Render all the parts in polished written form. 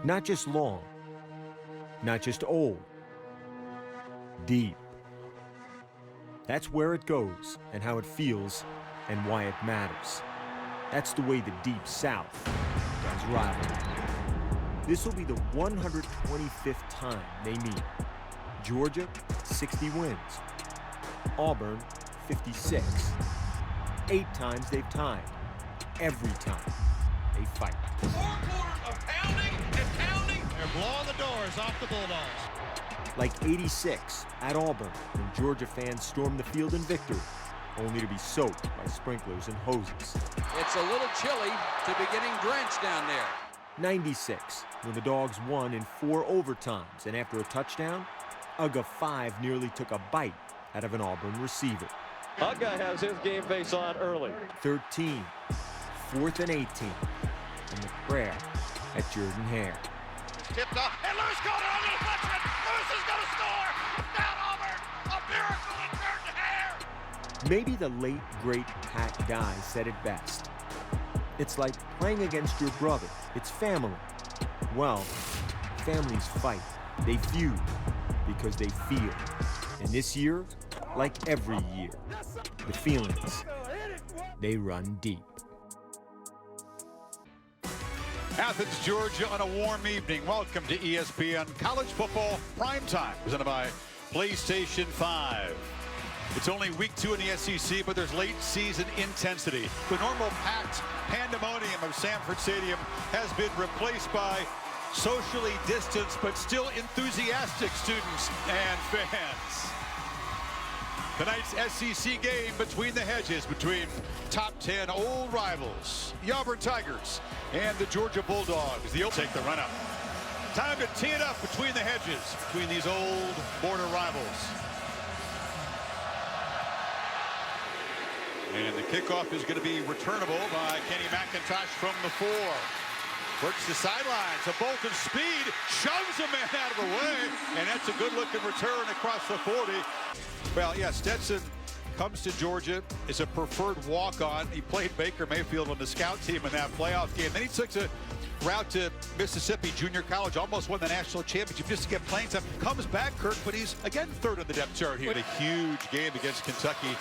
Not just long, not just old, deep. That's where it goes and how it feels and why it matters. That's the way the Deep South does rivalry. This will be the 125th time they meet. Georgia, 60 wins. Auburn, 56. 8 times they've tied. Every time they fight. 4 quarters of pounding and pounding. They're blowing the doors off the Bulldogs. Like 86 at Auburn when Georgia fans stormed the field in victory, only to be soaked by sprinklers and hoses. It's a little chilly to be getting drenched down there. 96 when the Dogs won in 4 overtimes, and after a touchdown, Uga 5 nearly took a bite out of an Auburn receiver. Uga has his game face on early. 13, 4th and 18, and the prayer at Jordan Hare. Tipped off, and Lewis got it on the deflection. Lewis is going to score. Down Auburn, a miracle in Jordan Hare. Maybe the late, great Pat Guy said it best. It's like playing against your brother. It's family. Well, families fight. They feud because they feel. And this year, like every year, the feelings, they run deep. Athens, Georgia on a warm evening. Welcome to ESPN College Football Primetime, presented by PlayStation 5. It's only week 2 in the SEC, but there's late season intensity. The normal packed pandemonium of Sanford Stadium has been replaced by socially distanced but still enthusiastic students and fans. Tonight's SEC game between the hedges, between top 10 old rivals, the Auburn Tigers and the Georgia Bulldogs. They'll take the run up. Time to tee it up between the hedges, between these old border rivals. And the kickoff is going to be returnable by Kenny McIntosh from the 4. Works the sidelines, a bolt of speed, shoves a man out of the way, and that's a good-looking return across the 40. Well, yeah, Stetson comes to Georgia, is a preferred walk-on. He played Baker Mayfield on the scout team in that playoff game. Then he took a route to Mississippi Junior College, almost won the national championship just to get playing time. Comes back, Kirk, but he's, again, 3rd on the depth chart here. A huge game against Kentucky,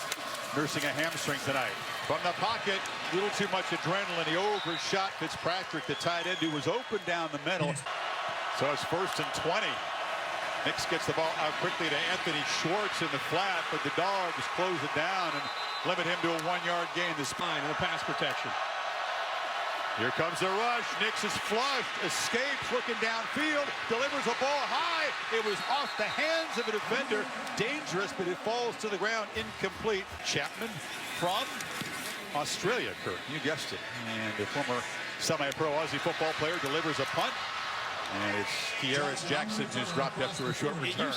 nursing a hamstring tonight. From the pocket, a little too much adrenaline. He overshot Fitzpatrick, the tight end, who was open down the middle. So it's 1st and 20. Nix gets the ball out quickly to Anthony Schwartz in the flat, but the Dogs close it down and limit him to a 1-yard gain. The spine and the pass protection. Here comes the rush. Nix is flushed, escapes, looking downfield, delivers a ball high. It was off the hands of a defender. Dangerous, but it falls to the ground, incomplete. Chapman from Australia, Kurt, you guessed it. And the former semi-pro Aussie football player delivers a punt. And it's Kearis Jackson who's dropped after a short return.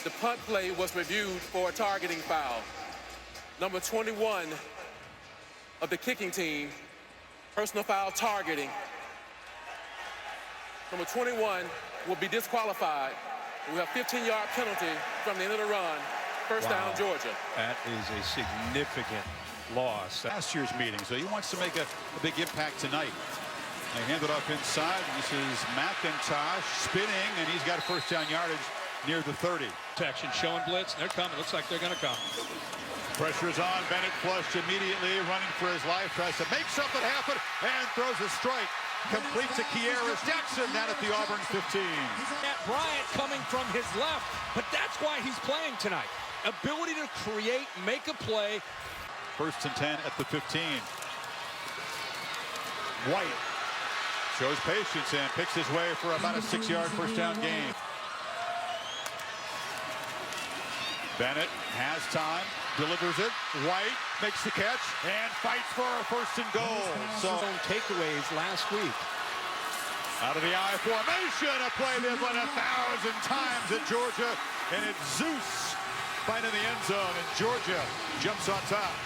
The punt play was reviewed for a targeting foul. Number 21 of the kicking team, personal foul targeting. Number 21 will be disqualified. We have 15-yard penalty from the end of the run. First down, Georgia. That is a significant loss. Last year's meeting, so he wants to make a big impact tonight. They hand it off inside. This is McIntosh spinning, and he's got a first down yardage near the 30. Protection, showing blitz. They're coming. Looks like they're going to come. Pressure is on. Bennett flushed immediately, running for his life. Tries to make something happen and throws a strike. Complete to Kearis Jackson down at the Auburn 15. Matt Bryant coming from his left, but that's why he's playing tonight. Ability to create, make a play. 1st and 10 at the 15. White shows patience and picks his way for about a 6-yard first down gain. Bennett has time, delivers it. White makes the catch and fights for a 1st and goal. So takeaways last week. Out of the I formation, a play they've run 1,000 times at Georgia, and it's Zeus finding the end zone, and Georgia jumps on top.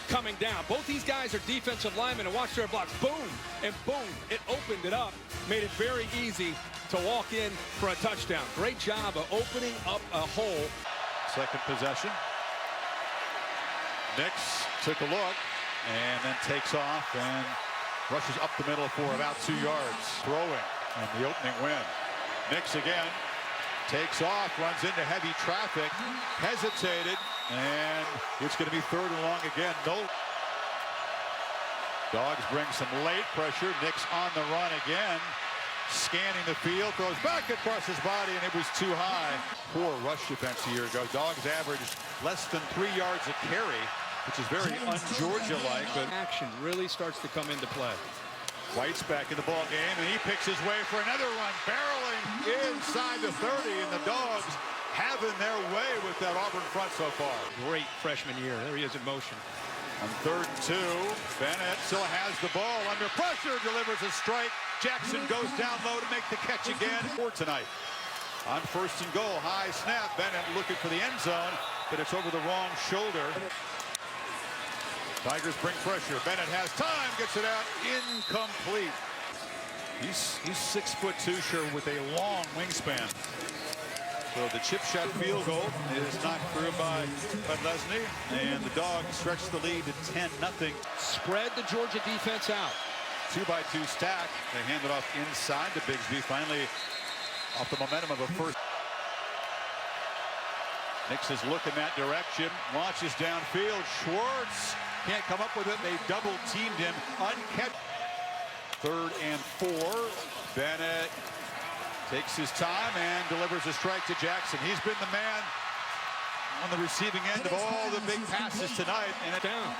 Coming down. Both these guys are defensive linemen, and watch their blocks. Boom, and boom. It opened it up, made it very easy to walk in for a touchdown. Great job of opening up a hole. Second possession. Nix took a look and then takes off and Rushes up the middle for about 2 yards. Throwing and the opening win. Nix again. Takes off, runs into heavy traffic, hesitated, and it's going to be 3rd and long again. No. Dogs bring some late pressure. Nix on the run again. Scanning the field, throws back across his body, and it was too high. Poor rush defense a year ago. Dogs averaged less than 3 yards a carry, which is very un-Georgia-like. But action really starts to come into play. White's back in the ball game, and he picks his way for another run, barreling inside the 30, and the Dogs having their way with that Auburn front so far. Great freshman year. There he is in motion. On 3rd and 2, Bennett still has the ball under pressure, delivers a strike. Jackson goes down low to make the catch again for tonight. On 1st and goal, high snap. Bennett looking for the end zone, but it's over the wrong shoulder. Tigers bring pressure. Bennett has time, gets it out, incomplete. He's 6'2", sure, with a long wingspan. So the chip shot field goal is knocked through by Lesney, and the Dogs stretch the lead to 10-0. Spread the Georgia defense out. 2-by-2 stack. They hand it off inside to Bigsby. Finally, off the momentum of a first. Nix is looking that direction. Launches downfield. Schwartz can't come up with it. They double-teamed him. Unkept. 3rd and 4. Bennett takes his time and delivers a strike to Jackson. He's been the man on the receiving end of all the big passes tonight. And it's Down.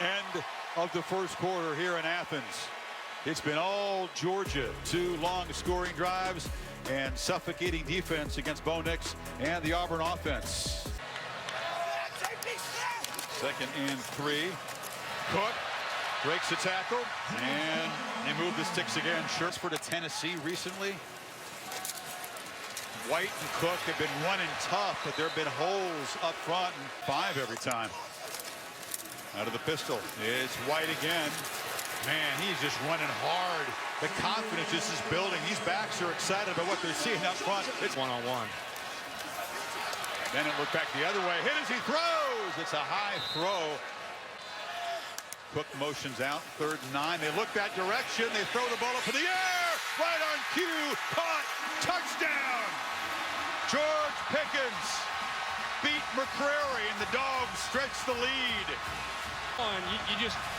end of the first quarter here in Athens. It's been all Georgia. 2 long scoring drives and suffocating defense against Bo Nix and the Auburn offense. 2nd and 3. Cook breaks the tackle, and they move the sticks again. Shirts for the Tennessee recently. White and Cook have been running tough, but there have been holes up front, and 5 every time. Out of the pistol, it's White again. Man, he's just running hard. The confidence just is building. These backs are excited about what they're seeing up front. It's one-on-one. Bennett look back the other way. Hit as he throws. It's a high throw. Cook motions out. 3rd and 9. They look that direction. They throw the ball up in the air. Right on cue. Caught. Touchdown. George Pickens beat McCrary, and the Dogs stretch the lead.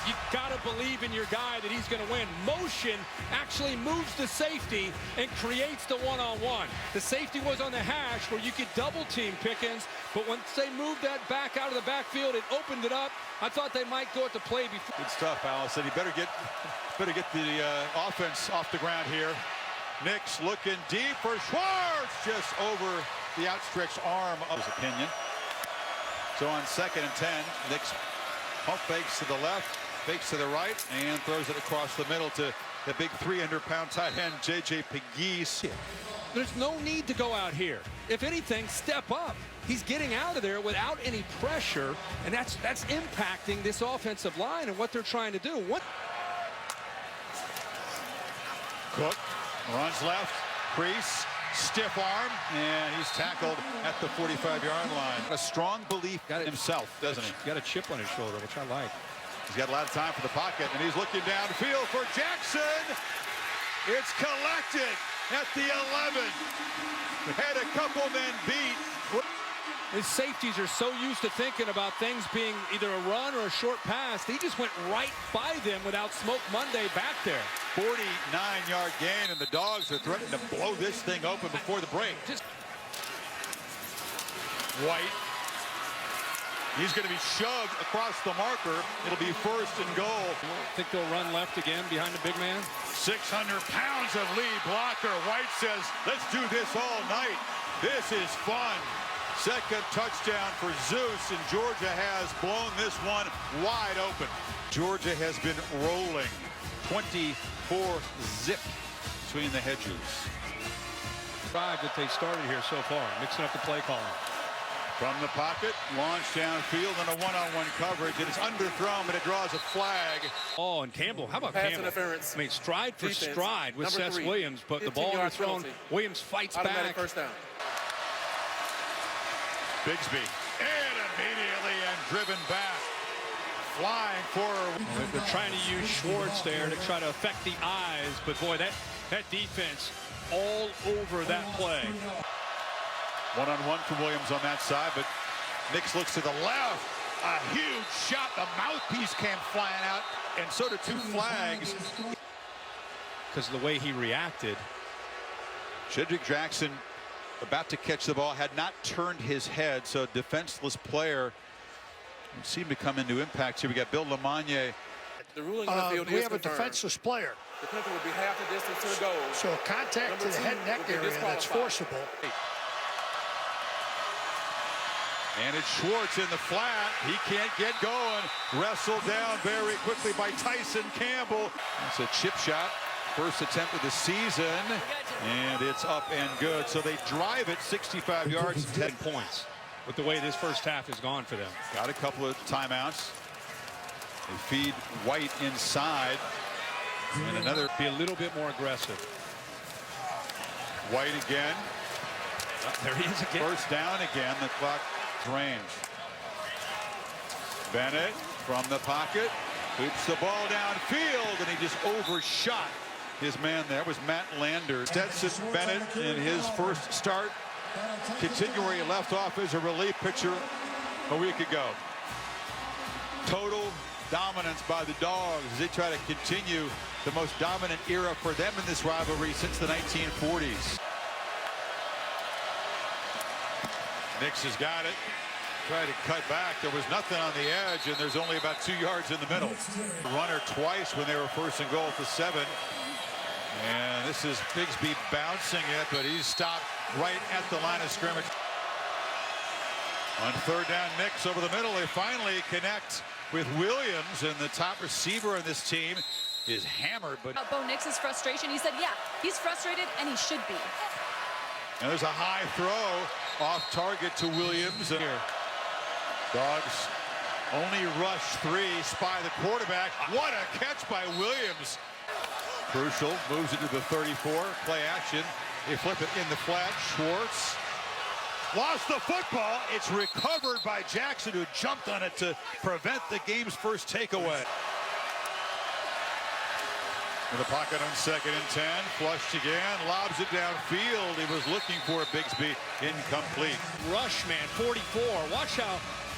You gotta believe in your guy that he's gonna win. Motion actually moves the safety and creates the one-on-one. The safety was on the hash where you could double team Pickens, but once they moved that back out of the backfield, it opened it up. I thought they might go at the play before. Good stuff, Allison. He better get the offense off the ground here. Nix looking deep for Schwartz, just over the outstretched arm of his opinion. So on 2nd and 10, Nix pump fakes to the left, fakes to the right, and throws it across the middle to the big 300-pound tight end, J.J. Pegues. There's no need to go out here. If anything, step up. He's getting out of there without any pressure, and that's impacting this offensive line and what they're trying to do. Cook runs left, crease, stiff arm, and he's tackled at the 45-yard line. A strong belief himself, doesn't he? Got a chip on his shoulder, which I like. He's got a lot of time for the pocket, and he's looking downfield for Jackson. It's collected at the 11. Had a couple men beat. His safeties are so used to thinking about things being either a run or a short pass. He just went right by them without Smoke Monday back there. 49-yard gain, and the Dogs are threatening to blow this thing open before the break. White. He's going to be shoved across the marker. It'll be 1st and goal. Think they'll run left again behind the big man? 600 pounds of lead blocker. White says, let's do this all night. This is fun. 2nd touchdown for Zeus, and Georgia has blown this one wide open. Georgia has been rolling. 24 zip between the hedges. 5 that they started here so far, mixing up the play calling. From the pocket, launch downfield and a one-on-one coverage. It is underthrown, but it draws a flag. Oh, and Campbell, how about Pass Campbell? interference. I mean, stride for Defense. stride with Number Seth 3. Williams, but the ball 15-yard underthrown. penalty. Williams fights Automatic back. 1st down. Bigsby, and immediately and driven back. flying for. They're trying to use Schwartz there to try to affect the eyes, but boy, that defense all over that play. One-on-one for Williams on that side, but Nix looks to the left. A huge shot. The mouthpiece came flying out, and so did two flags. Because of the way he reacted. Shedrick Jackson about to catch the ball, had not turned his head, so defenseless player seemed to come into impact here. We got Bill Lamagna. The ruling on the field we is have a confirmed. defenseless player. The penalty would be half the distance to the goal. So contact to the head and neck area that's forcible. And it's Schwartz in the flat. He can't get going. Wrestled down very quickly by Tyson Campbell. It's a chip shot. First attempt of the season. And it's up and good. So they drive it 65 yards. 10 points with the way this first half has gone for them. Got a couple of timeouts. They feed White inside. And another. Be a little bit more aggressive. White again. There he is again. First down again. The clock range. Bennett from the pocket. Hoops the ball downfield, and he just overshot his man there. Was Matt Lander. Stetson Bennett in his first start. Continuing where he left off as a relief pitcher a week ago. Total dominance by the Dogs as they try to continue the most dominant era for them in this rivalry since the 1940s. Nix has got it. Tried to cut back. There was nothing on the edge, and there's only about 2 yards in the middle. Runner twice when they were first and goal at the 7. And this is Bigsby bouncing it, but he's stopped right at the line of scrimmage. On third down, Nix over the middle. They finally connect with Williams, and the top receiver in this team is hammered. But Bo Nix's frustration, he said, yeah, he's frustrated, and he should be. and there's a high throw off target to Williams. Here, Dogs only rush 3, spy the quarterback. What a catch by Williams. Crucial, moves it to the 34, play action. They flip it in the flat. Schwartz lost the football. It's recovered by Jackson, who jumped on it to prevent the game's first takeaway. In the pocket on 2nd and 10, flushed again, lobs it downfield. He was looking for Bigsby, incomplete. Rush man, 44.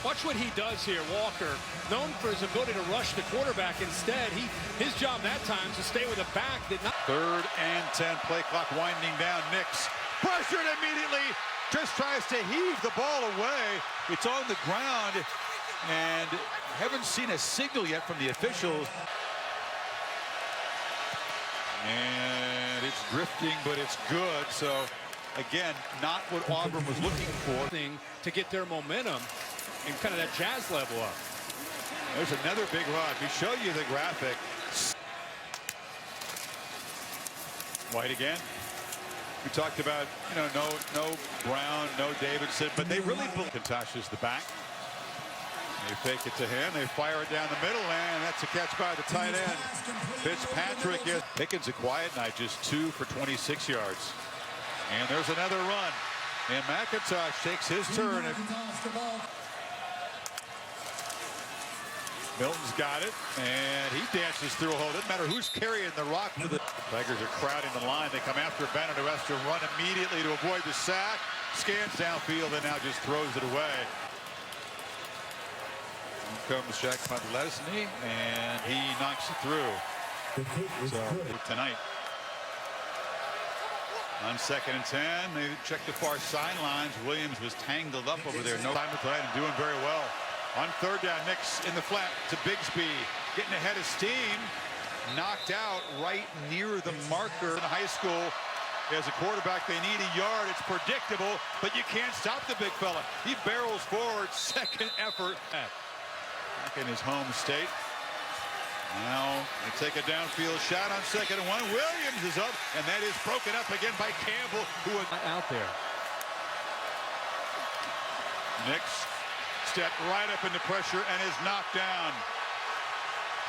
Watch what he does here, Walker. Known for his ability to rush the quarterback. Instead, his job that time is to stay with the back. Did not. 3rd and 10, play clock winding down. Nix pressured immediately, just tries to heave the ball away. It's on the ground, and haven't seen a signal yet from the officials. And it's drifting, but it's good. So, again, not what Auburn was looking for. To get their momentum and kind of that jazz level up. There's another big run. We show you the graphic. White again. We talked about, no Brown, no Davidson, but they really Kintoshes the back. They fake it to him. They fire it down the middle, and that's a catch by the tight end. Fitzpatrick. Pickens a quiet night, just 2 for 26 yards. And there's another run. And McIntosh takes his turn. Milton's got it, and he dances through a hole. Doesn't matter who's carrying the rock. The Tigers are crowding the line. They come after Bennett, who has to run immediately to avoid the sack. Scans downfield and now just throws it away. Here comes Jack Podlesny, and he knocks it through. So tonight, on 2nd and 10, they check the far sidelines. Williams was tangled up over there. No time to play and doing very well. On 3rd down, Nix in the flat to Bigsby, getting ahead of steam. Knocked out right near the marker in high school. As a quarterback, they need a yard. It's predictable, but you can't stop the big fella. He barrels forward, 2nd effort. Back in his home state. Now they take a downfield shot on 2nd and 1. Williams is up, and that is broken up again by Campbell, who was Out there. Nix stepped right up into pressure and is knocked down.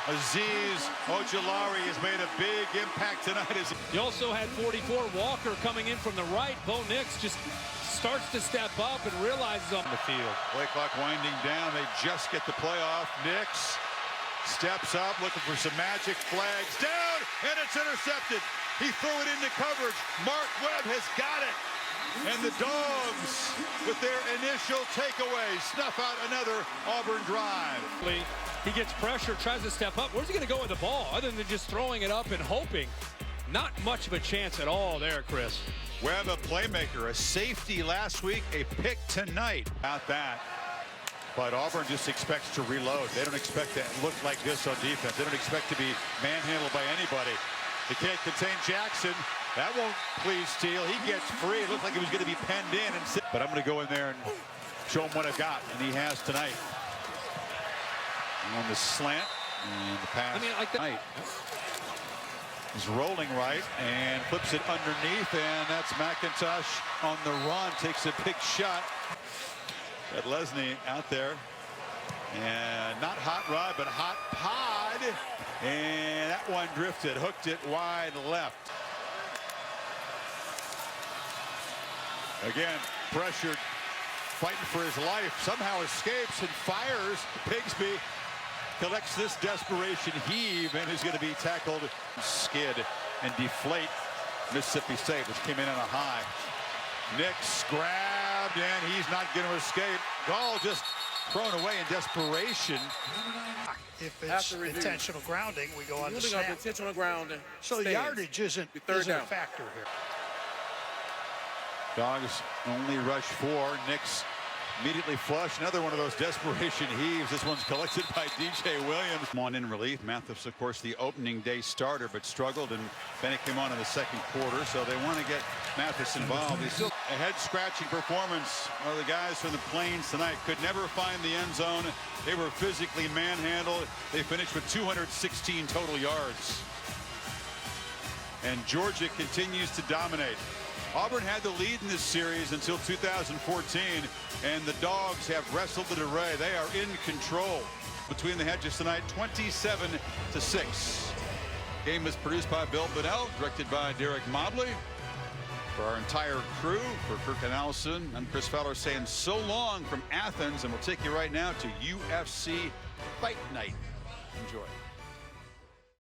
Azeez Ojulari has made a big impact tonight. You also had 44 Walker coming in from the right. Bo Nix just starts to step up and realizes on the field. Play clock winding down. They just get the play off. Nix Steps up, looking for some magic, flags down, and it's intercepted. He threw it into coverage. Mark Webb has got it. And the Dogs, with their initial takeaway, snuff out another Auburn drive. He gets pressure, tries to step up. Where's he going to go with the ball other than just throwing it up and hoping? Not much of a chance at all there, Chris. Webb, a playmaker, a safety last week, a pick tonight. About that. But Auburn just expects to reload. They don't expect to look like this on defense. They don't expect to be manhandled by anybody. They can't contain Jackson. That won't please Steele. He gets free. It looked like he was going to be penned in. But I'm going to go in there and show him what I've got. And he has tonight. And on the slant. And the pass. Tonight. He's rolling right and flips it underneath. And that's McIntosh on the run. Takes a big shot. Got Lesney out there. And not hot rod, but hot pod. And that one drifted, hooked it wide left. Again, pressured, fighting for his life. Somehow escapes and fires. Pigsby collects this desperation heave and is going to be tackled, skid, and deflate Mississippi State, which came in on a high. Nix grabbed, and he's not going to escape. Gall just thrown away in desperation. If it's intentional grounding, we go on the snap. Intentional grounding. So the yardage isn't a factor here. Dogs only rush 4. Nix immediately flush. Another one of those desperation heaves. This one's collected by DJ Williams. On in relief. Mathis, of course, the opening day starter, but struggled, and Bennett came on in the second quarter, so they want to get Mathis involved. He's still a head-scratching performance of the guys from the Plains tonight. Could never find the end zone. They were physically manhandled. They finished with 216 total yards. And Georgia continues to dominate. Auburn had the lead in this series until 2014, and the Dogs have wrestled the array. They are in control. Between the hedges tonight, 27-6. Game is produced by Bill Bunnell, directed by Derek Mobley. For our entire crew, for Kirk and Allison, I'm Chris Fowler saying so long from Athens, and we'll take you right now to UFC Fight Night. Enjoy.